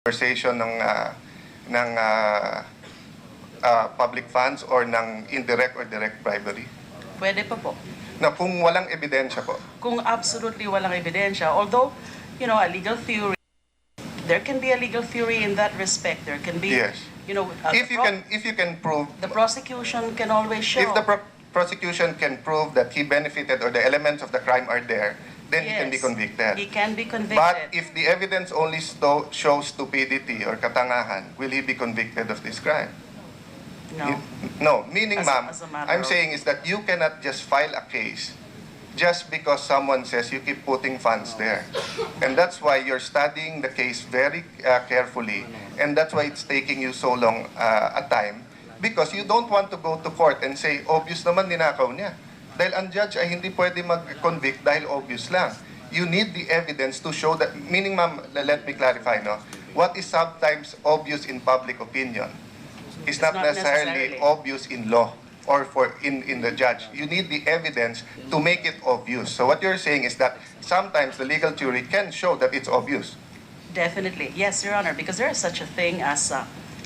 conversation ng public funds or ng indirect or direct bribery? Pwede pa po. Na kung walang ebidensya po. Kung absolutely walang ebidensya, although, a legal theory, there can be a legal theory in that respect. There can be, Yes. If you can prove, the prosecution can always show. if the prosecution can prove that he benefited or the elements of the crime are there, then he can be Yes, convicted. He can be convicted. But if the evidence only shows stupidity or katangahan, will he be convicted of this crime? No. No, meaning, ma'am, as a matter I'm of- saying is that you cannot just file a case just because someone says you keep putting funds there. And that's why you're studying the case very carefully, and that's why it's taking you so long a time, because you don't want to go to court and say, obvious naman ninakaw niya. Dahil ang judge ay hindi pwede mag-convict dahil obvious lang. You need the evidence to show that, meaning, ma'am, let me clarify, no? What is sometimes obvious in public opinion is not necessarily obvious in law or in the judge. You need the evidence to make it obvious. So what you're saying is that sometimes the legal theory can show that it's obvious. Definitely. Yes, Your Honor, because there is such a thing as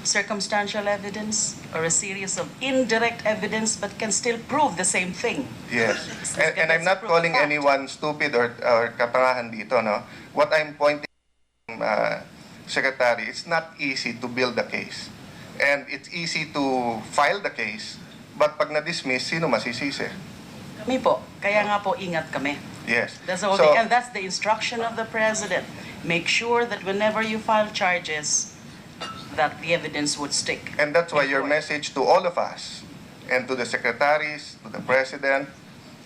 circumstantial evidence or a series of indirect evidence but can still prove the same thing. Yes. And I'm not calling anyone stupid or kapangahan dito, no? What I'm pointing, Secretary, it's not easy to build a case. And it's easy to file the case, but pag na-dismiss, sino masisisi? Kami po, kaya nga po ingat kami. Yes. That's the whole thing. And that's the instruction of the President. Make sure that whenever you file charges, that the evidence would stick. And that's why your message to all of us, and to the secretaries, to the President,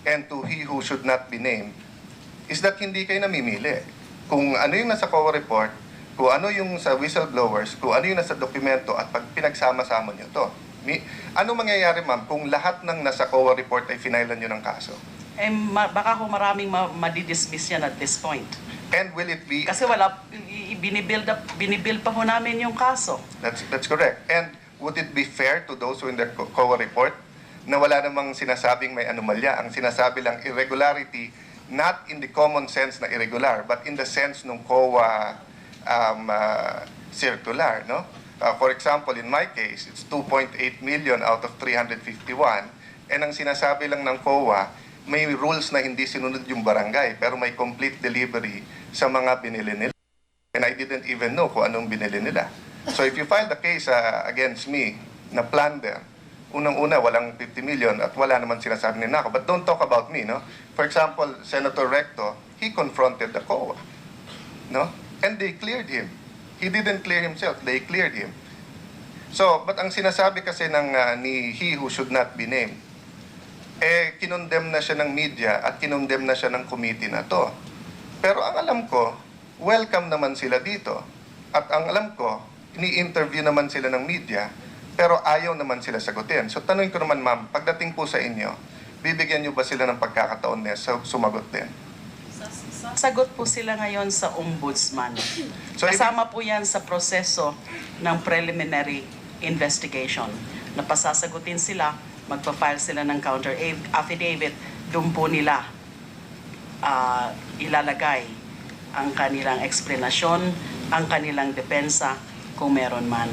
and to he who should not be named, is that hindi kayo namimili. Kung ano yung nasa COA report, kung ano yung sa whistleblowers, kung ano yung nasa dokumento, at pag pinagsama-sama nyo to. Ano mangyayari, ma'am, kung lahat ng nasa COA report ay finailan nyo ng kaso? Baka kung maraming madidismiss yan at this point. And will it be... Kasi binibuild pa ho namin yung kaso. That's correct. And would it be fair to those who in the COA report na wala namang sinasabing may anomalya? Ang sinasabi lang irregularity, not in the common sense na irregular, but in the sense ng COA circular, no? For example, in my case, it's 2.8 million out of 351. And ang sinasabi lang ng COA, may rules na hindi sinunod yung barangay, pero may complete delivery sa mga binili nila. And I didn't even know kung anong binili nila. So if you file the case against me na plunder, unang-una, walang 50 million at wala naman sinasabi nila ako. But don't talk about me, no? For example, Senator Recto, he confronted the COA, no? And they cleared him. He didn't clear himself, they cleared him. So, but ang sinasabi kasi ni he who should not be named, kinondemn na siya ng media at kinondemn na siya ng committee na to. Pero ang alam ko, welcome naman sila dito. At ang alam ko, ini-interview naman sila ng media, pero ayaw naman sila sagutin. So tanungin ko naman, ma'am, pagdating po sa inyo, bibigyan niyo ba sila ng pagkakataon na sumagot din? Sagot po sila ngayon sa ombudsman. So, Kasama po yan sa proseso ng preliminary investigation. Napasasagutin sila, magpa-file sila ng counter affidavit, doon po nila ilalagay ang kanilang eksplanasyon, ang kanilang depensa, kung meron man.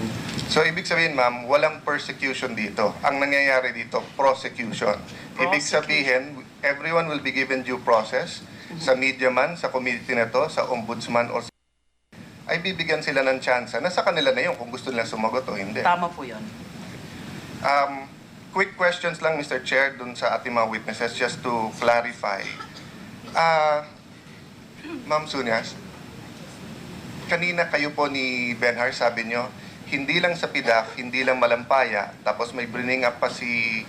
So, ibig sabihin, ma'am, walang persecution dito. Ang nangyayari dito, prosecution. Ibig sabihin, everyone will be given due process. Sa media man, sa committee na to, sa ombudsman, or ay bibigyan sila ng chance. Nasa kanila na yun kung gusto nila sumagot o hindi. Tama po yun. Quick questions lang, Mr. Chair, dun sa ating mga witnesses, just to clarify. Ma'am Sunyas, kanina kayo po ni Benhar, sabi nyo, hindi lang sa PIDAF, hindi lang Malampaya, tapos may bringing up pa si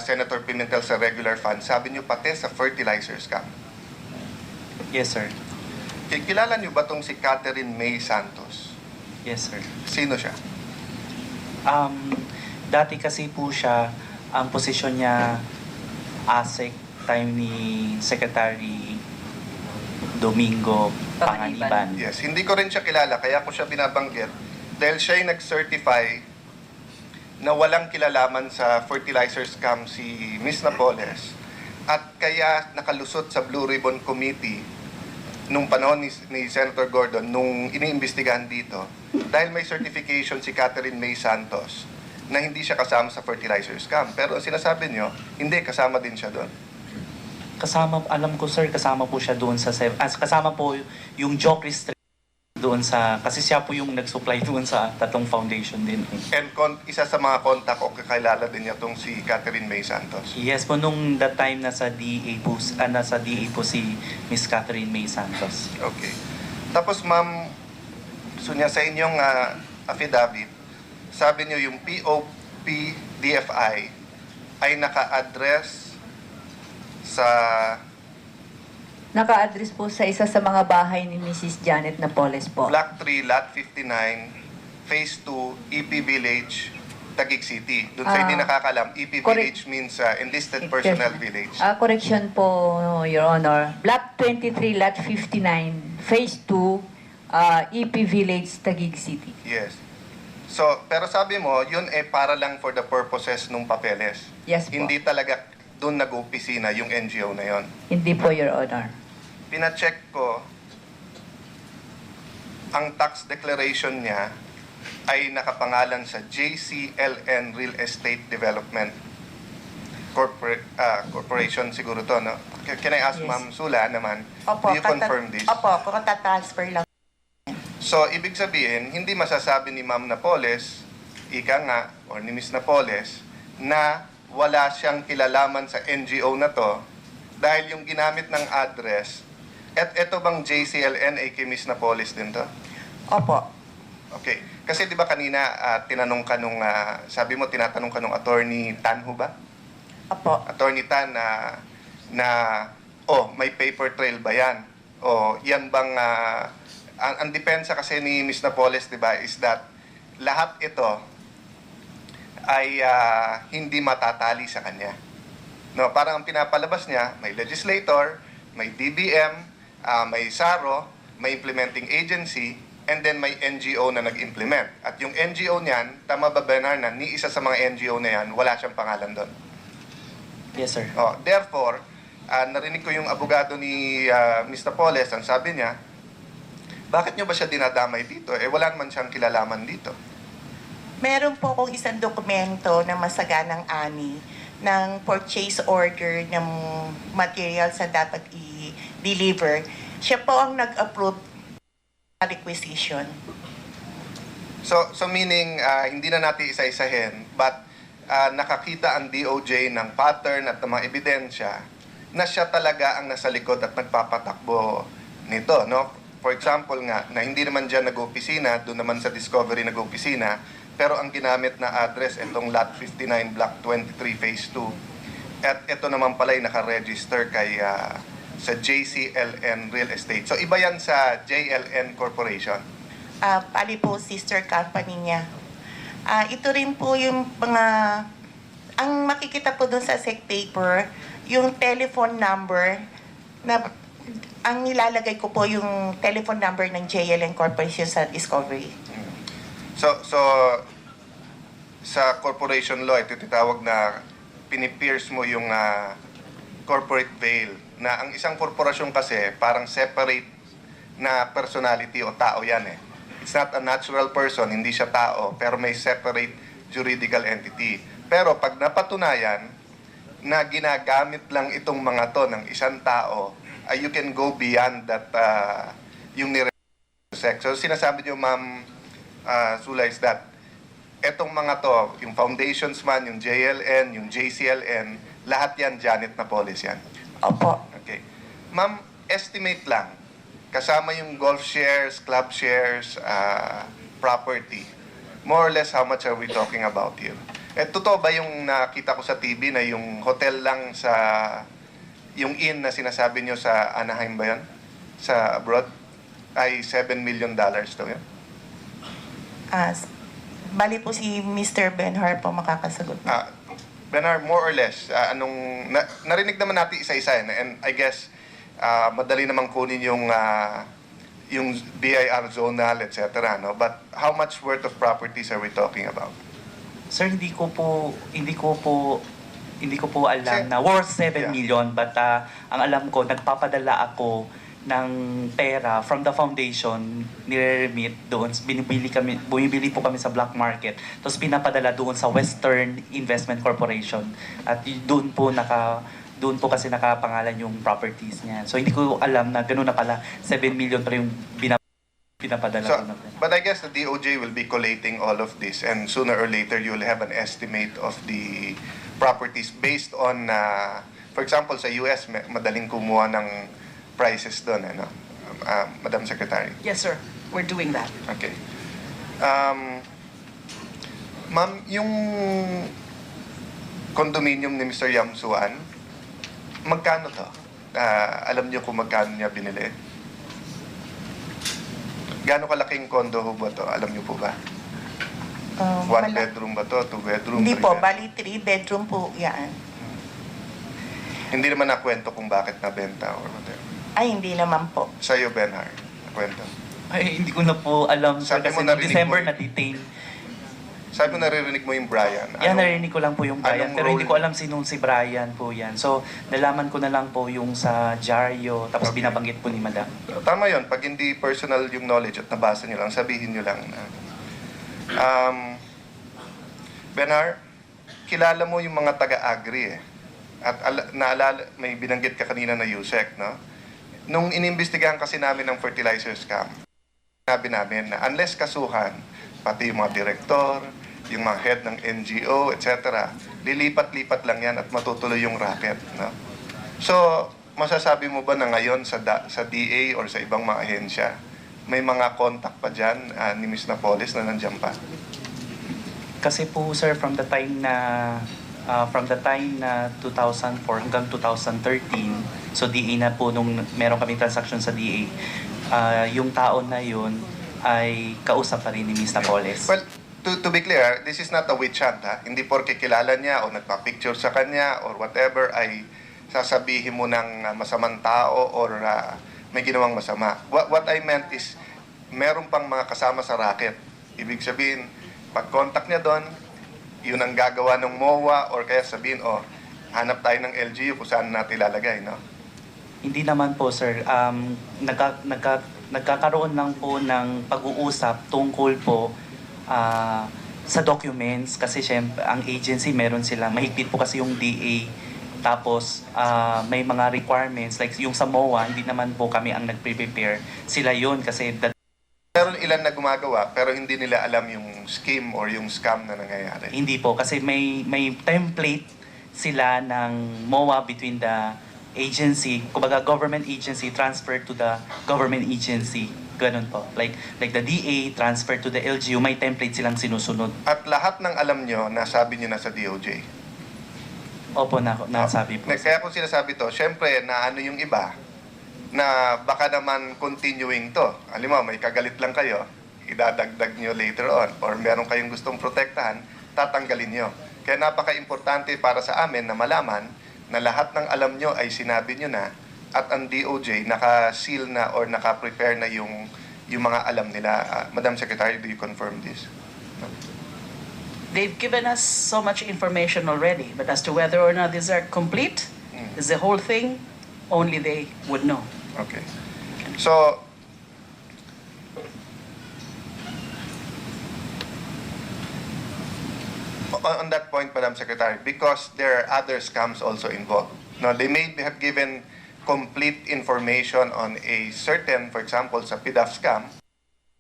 Senator Pimentel sa regular fund. Sabi nyo pati sa fertilizer scam. Yes, sir. Kilala nyo ba tong si Catherine May Santos? Yes, sir. Sino siya? Dati kasi po siya, ang posisyon niya, ASEC, time ni Secretary Domingo Panganiban. Yes, hindi ko rin siya kilala, kaya ko siya binabanggit. Dahil siya yung nag-certify na walang kilalaman sa fertilizer scam si Ms. Napoles. At kaya nakalusot sa Blue Ribbon Committee nung panahon ni Senator Gordon, nung iniimbestigahan dito, dahil may certification si Catherine May Santos na hindi siya kasama sa fertilizer scam. Pero ang sinasabi nyo, hindi, kasama din siya doon. Kasama, alam ko sir, kasama po siya doon sa kasama po yung joke restrict doon sa, kasi siya po yung nag-supply doon sa tatlong foundation din. And isa sa mga contact o kakilala din niya tong si Catherine May Santos. Yes po, nung that time nasa DA po si Miss Catherine May Santos. Okay. Tapos ma'am, so niya sa inyong affidavit, sabi niyo yung POP-DFI ay naka-address sa Naka-address po sa isa sa mga bahay ni Mrs. Janet Napoles po. Block 3, Lot 59, Phase 2, EP Village, Taguig City. Doon sa hindi nakakalam, EP correct. Village means Enlisted Personnel Village. Correction po, Your Honor. Block 23, Lot 59, Phase 2, EP Village, Taguig City. Yes. So, pero sabi mo, yun para lang for the purposes nung papeles. Yes po. Hindi talaga doon nag-opisina yung NGO na yon. Hindi po, Your Honor. Pina-check ko, ang tax declaration niya ay nakapangalan sa JCLN Real Estate Development Corporation siguro to, no? Can I ask Yes. Ma'am Sula naman, Opo, do you confirm this? Opo, kung transfer lang. So, ibig sabihin, hindi masasabi ni Ma'am Napoles, ika nga, or ni Miss Napoles, na wala siyang kilalaman sa NGO na to dahil yung ginamit ng address, at ito bang JCLN ay kay Miss Napoles din to? Opo. Okay. Kasi di ba kanina tinanong ka nung, sabi mo tinatanong ka nung attorney Tan ho ba? Opo. Attorney Tan may paper trail ba yan? O yan bang, ang depensa kasi ni Miss Napoles, di ba, is that lahat ito ay hindi matatali sa kanya. No, parang ang pinapalabas niya, may legislator, may DBM, may SARO, may implementing agency, and then may NGO na nag-implement. At yung NGO niyan, tama ba Benar, na ni isa sa mga NGO na yan, wala siyang pangalan doon. Yes sir. Therefore, narinig ko yung abogado ni Mr. Poles, ang sabi niya, bakit nyo ba siya dinadamay dito? Wala naman siyang kilalaman dito. Meron po akong isang dokumento na masaganang ani ng purchase order ng materials na dapat i-deliver. Siya po ang nag-approve ng requisition. So meaning, hindi na natin isa-isahin, but nakakita ang DOJ ng pattern at ng mga ebidensya na siya talaga ang nasa likod at nagpapatakbo nito, no? For example nga, na hindi naman dyan nag-opisina, doon naman sa Discovery nag-opisina, pero ang ginamit na address, itong Lot 59, Block 23, Phase 2. At ito naman pala ay nakaregister kay, sa JCLN Real Estate. So iba yan sa JLN Corporation. Pali po sister company niya. Ito rin po yung mga, ang makikita po doon sa SEC paper, yung telephone number, na ang nilalagay ko po yung telephone number ng JLN Corporation sa Discovery. So sa corporation law, ito titawag na pinipierce mo yung corporate veil. Na ang isang korporasyon kasi parang separate na personality o tao yan eh. It's not a natural person, hindi siya tao, pero may separate juridical entity. Pero pag napatunayan na ginagamit lang itong mga to ng isang tao, you can go beyond that yung sex. So sinasabi niyo Ma'am Sula is that etong mga to, yung foundations man, yung JLN, yung JCLN, lahat yan Janet Napoles yan. Opo. Okay. Ma'am, estimate lang, kasama yung golf shares, club shares, property, more or less how much are we talking about here? Totoo ba yung nakita ko sa TV na yung hotel lang sa, yung inn na sinasabi nyo sa Anaheim ba yun? Sa abroad? Ay $7 million daw yun? Bali po si Mr. Benhar po makakasagot. Benar, more or less, narinig naman natin isa-isa and I guess madali namang kunin yung BIR zonal, etc. No? But how much worth of properties are we talking about? Sir, hindi ko po alam na worth 7 Yeah. million, but ang alam ko, nagpapadala ako ng pera from the foundation, nire-remit doon, bumibili po kami sa black market, tapos pinapadala doon sa Western Investment Corporation. At doon po kasi nakapangalan yung properties niya. So hindi ko alam na gano'n na pala, 7 million pa yung pinapadala So, ko na pera. but I guess the DOJ will be collating all of this, and sooner or later you'll have an estimate of the properties based on, for example, sa US, madaling kumuha ng prices doon, ano? Madam Secretary. Yes, sir. We're doing that. Okay. Ma'am, yung condominium ni Mr. Yamsuan, magkano to? Alam niyo kung magkano niya binili? Gaano kalaking condo ho ba to? Alam niyo po ba? One bedroom ba to? Two bedroom? Hindi three po, bedroom? bali 3 bedroom po yan. Hindi naman nakwento kung bakit nabenta or whatever. Ay, hindi naman po. Sa'yo, Benhar, nakwento. Ay, hindi ko na po alam, sir, Sabi mo kasi narinig December mo eh. na-detain. Sabi mo naririnig mo yung Brian. Yan, narinig ko lang po yung Brian, anong pero hindi role? ko alam sinong si Brian po yan. So, nalaman ko na lang po yung sa Diaryo, tapos Okay. binabanggit po ni Madam. Tama yon. Pag hindi personal yung knowledge at nabasa nyo lang, sabihin nyo lang na. Benar, kilala mo yung mga taga-agri eh. At naalala, may binanggit ka kanina na USEC, no? Nung inimbestigahan kasi namin ng fertilizer scam, sabi namin na unless kasuhan, pati yung mga direktor, yung mga head ng NGO, etc., lilipat-lipat lang yan at matutuloy yung racket, no? So, masasabi mo ba na ngayon sa DA or sa ibang mga ahensya, may mga contact pa dyan ni Ms. Napoles na nandiyan pa? Kasi po, sir, from the time na 2004 hanggang 2013, so DA na po nung meron kami transaction sa DA, yung taon na yun ay kausap pa rin ni Ms. Napoles. Well, to be clear, this is not a witch hunt, ha? Hindi porke kilala niya o nagpa-picture sa kanya or whatever ay sasabihin mo ng masamang tao or may ginawang masama. What I meant is, meron pang mga kasama sa racket. Ibig sabihin, pag-contact niya doon, yun ang gagawa ng MOA or kaya sabihin, hanap tayo ng LGU kung saan natin ilalagay, no? Hindi naman po, sir. Nagkakaroon lang po ng pag-uusap tungkol po sa documents kasi syempre ang agency meron sila, mahigpit po kasi yung DA, tapos may mga requirements like yung sa MOA, hindi naman po kami ang nag-prepare, sila yun kasi Meron ilan na gumagawa pero hindi nila alam yung scheme or yung scam na nangyayari. hindi po kasi may template sila ng MOA between the agency, kumbaga government agency transferred to the government agency. Ganun po. Like the DA transferred to the LGU, may template silang sinusunod. At lahat ng alam nyo, nasabi nyo na sa DOJ. Opo, nasabi po. Kaya kung sinasabi to, syempre, na ano yung iba, na baka naman continuing to. Alam mo, may kagalit lang kayo, idadagdag nyo later on, or meron kayong gustong protektahan, tatanggalin nyo. Kaya napaka-importante para sa amin na malaman na lahat ng alam nyo ay sinabi nyo na at ang DOJ naka-seal na or naka-prepare na yung mga alam nila. Madam Secretary, do you confirm this? They've given us so much information already, but as to whether or not these are complete, is the whole thing, only they would know. Okay. So, on that point, Madam Secretary, because there are other scams also involved. No, they may have given complete information on a certain, for example, sa PDAF scam,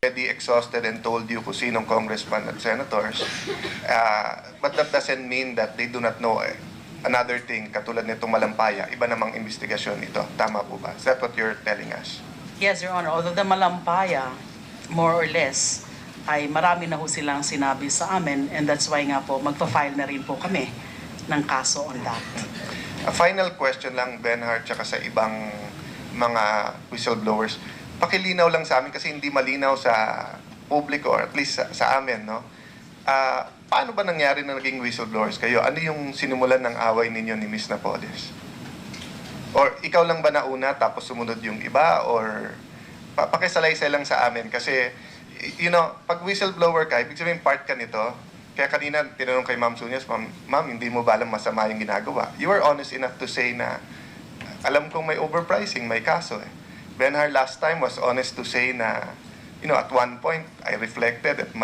already exhausted and told you kung sinong congressman at senators, but that doesn't mean that they do not know another thing, katulad nitong Malampaya, iba namang investigasyon ito. Tama po ba? Is that what you're telling us? Yes, Your Honor. Although the Malampaya, more or less, ay marami na ho silang sinabi sa amin, and that's why nga po, magpa-file na rin po kami ng kaso on that. A final question lang, Benhard, tsaka sa ibang mga whistleblowers. Pakilinaw lang sa amin kasi hindi malinaw sa publiko or at least sa amin, no? Paano ba nangyari na naging whistleblowers kayo? Ano yung sinimulan ng away ninyo ni Ms. Napoles? Or ikaw lang ba nauna tapos sumunod yung iba? Or pakisalaysay lang sa amin kasi, you know, pag whistleblower ka, ibig sabihin part ka nito. Kaya kanina, tinanong kay Ma'am Sunyas, Ma'am, hindi mo ba alam masama yung ginagawa? You were honest enough to say na, alam kong may overpricing, may kaso eh. Benhar last time was honest to say na, at one point, I reflected at